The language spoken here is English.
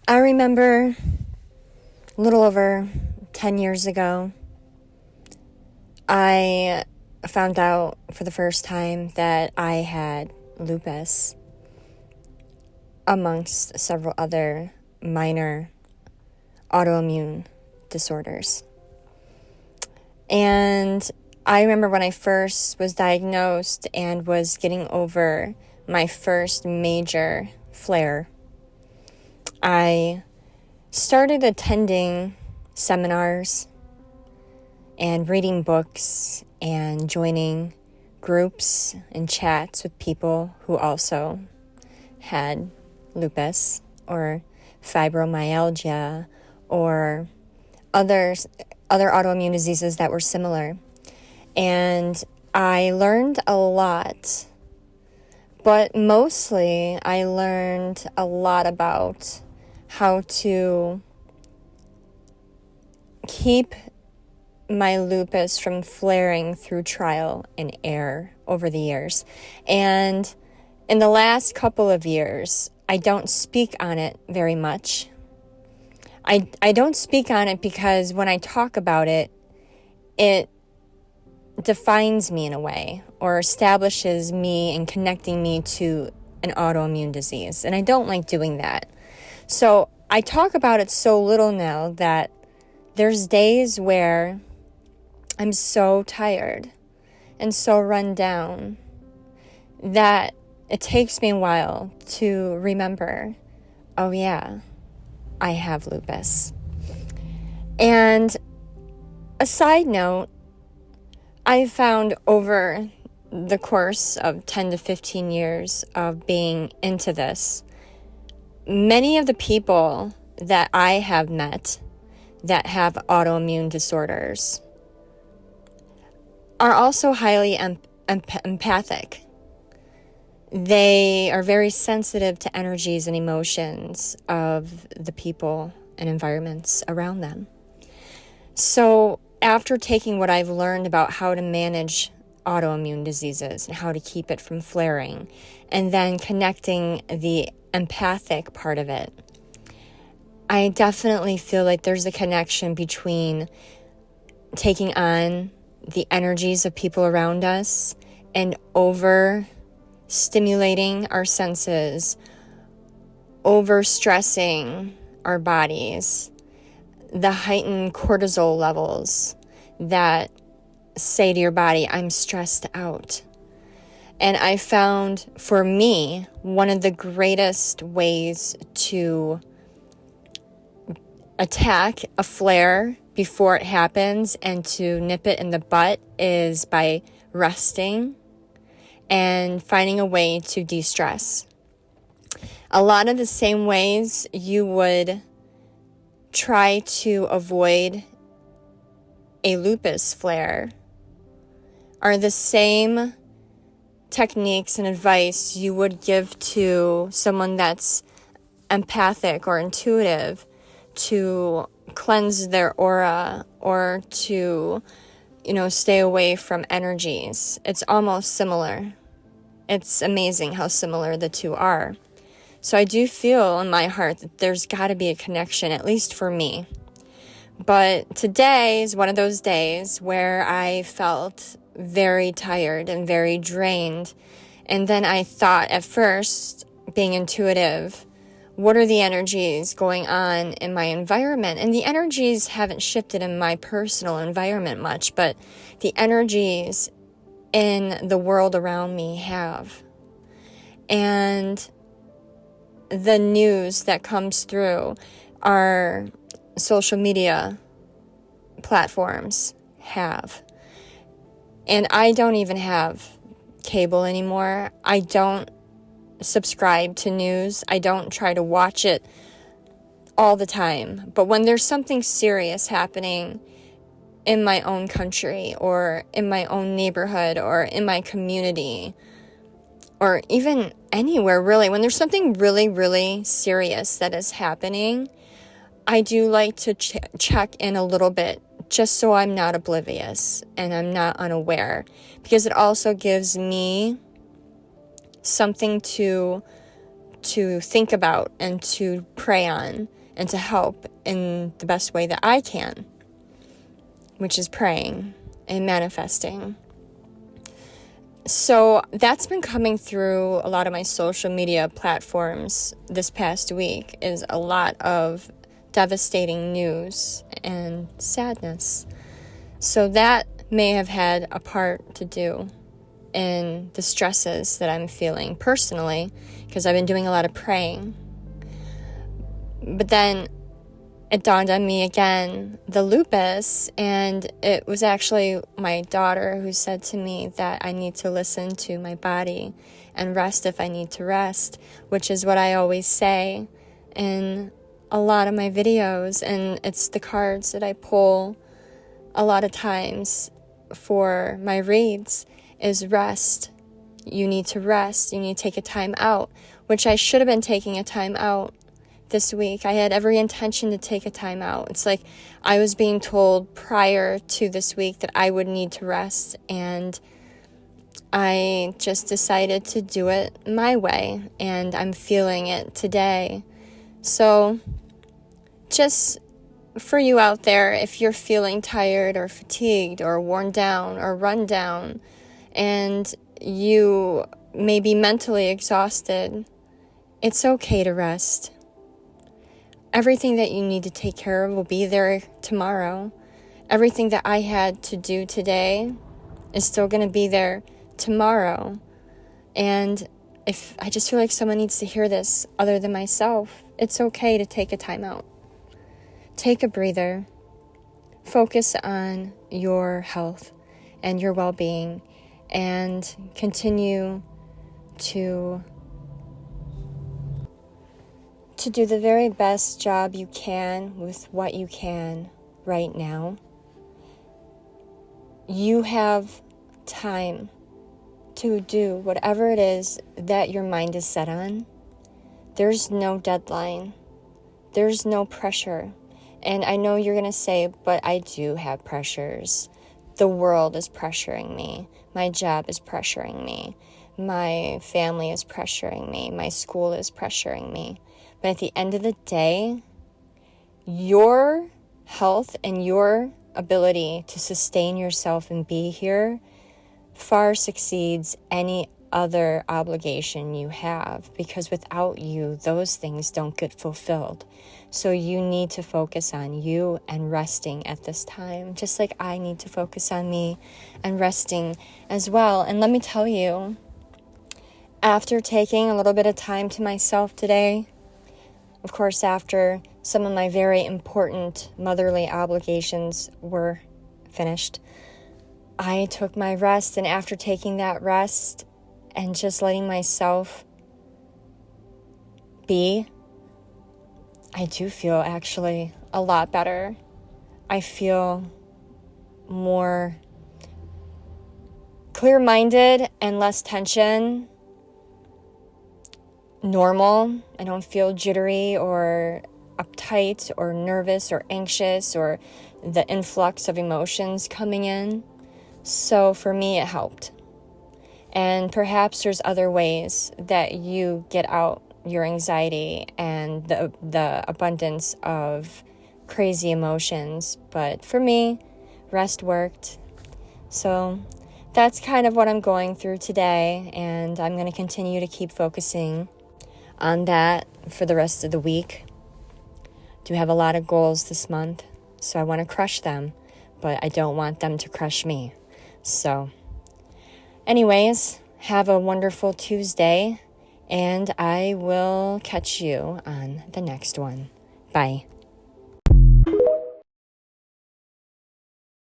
I remember a little over 10 years ago, I found out for the first time that I had lupus, amongst several other minor autoimmune disorders. And I remember when I first was diagnosed and was getting over my first major flare, I started attending seminars and reading books and joining groups and chats with people who also had lupus or fibromyalgia or other autoimmune diseases that were similar. And I learned a lot, but mostly I learned a lot about how to keep my lupus from flaring through trial and error over the years. And in the last couple of years, I don't speak on it very much. I don't speak on it because when I talk about it, it defines me in a way or establishes me and connecting me to an autoimmune disease. And I don't like doing that. So I talk about it so little now that there's days where I'm so tired and so run down that it takes me a while to remember, oh yeah, I have lupus. And a side note, I found over the course of 10 to 15 years of being into this, many of the people that I have met that have autoimmune disorders are also highly empathic. They are very sensitive to energies and emotions of the people and environments around them. So after taking what I've learned about how to manage autoimmune diseases and how to keep it from flaring, and then connecting the empathic part of it, I definitely feel like there's a connection between taking on the energies of people around us and over-stimulating our senses, over-stressing our bodies, the heightened cortisol levels that say to your body, I'm stressed out. And I found, for me, one of the greatest ways to attack a flare before it happens and to nip it in the butt is by resting and finding a way to de-stress. A lot of the same ways you would try to avoid a lupus flare are the same techniques and advice you would give to someone that's empathic or intuitive to cleanse their aura or to, stay away from energies. It's almost similar. It's amazing how similar the two are. So I do feel in my heart that there's got to be a connection, at least for me. But today is one of those days where I felt very tired and very drained. And then I thought at first, being intuitive, what are the energies going on in my environment? And the energies haven't shifted in my personal environment much, but the energies in the world around me have. And the news that comes through our social media platforms have. And I don't even have cable anymore. I don't subscribe to news. I don't try to watch it all the time. But when there's something serious happening in my own country or in my own neighborhood or in my community or even anywhere really, when there's something really, really serious that is happening, I do like to check in a little bit just so I'm not oblivious and I'm not unaware, because it also gives me something to to think about and to pray on and to help in the best way that I can, which is praying and manifesting. So that's been coming through a lot of my social media platforms this past week, is a lot of devastating news and sadness. So that may have had a part to do in the stresses that I'm feeling personally, because I've been doing a lot of praying. But then it dawned on me again, the lupus, and it was actually my daughter who said to me that I need to listen to my body and rest if I need to rest, which is what I always say in a lot of my videos, and it's the cards that I pull a lot of times for my reads, is rest. You need to rest. You need to take a time out, which I should have been taking a time out this week. I had every intention to take a time out. It's like I was being told prior to this week that I would need to rest, and I just decided to do it my way, and I'm feeling it today. So just for you out there, if you're feeling tired or fatigued or worn down or run down, and you may be mentally exhausted, it's okay to rest. Everything that you need to take care of will be there tomorrow. Everything that I had to do today is still going to be there tomorrow. And if I just feel like someone needs to hear this other than myself, it's okay to take a time out. Take a breather. Focus on your health and your well-being, and continue to do the very best job you can with what you can right now. You have time to do whatever it is that your mind is set on. There's no deadline. There's no pressure. And I know you're going to say, but I do have pressures. The world is pressuring me. My job is pressuring me. My family is pressuring me. My school is pressuring me. But at the end of the day, your health and your ability to sustain yourself and be here far succeeds any other obligation you have, because without you, those things don't get fulfilled. So you need to focus on you and resting at this time, just like I need to focus on me and resting as well. And let me tell you, after taking a little bit of time to myself today, of course, after some of my very important motherly obligations were finished, I took my rest, and after taking that rest and just letting myself be, I do feel actually a lot better. I feel more clear-minded and less tension. Normal. I don't feel jittery or uptight or nervous or anxious or the influx of emotions coming in. So for me, it helped. And perhaps there's other ways that you get out your anxiety and the abundance of crazy emotions. But for me, rest worked. So that's kind of what I'm going through today. And I'm going to continue to keep focusing on that for the rest of the week. Do have a lot of goals this month, so I want to crush them, but I don't want them to crush me. So anyways, have a wonderful Tuesday, and I will catch you on the next one. Bye.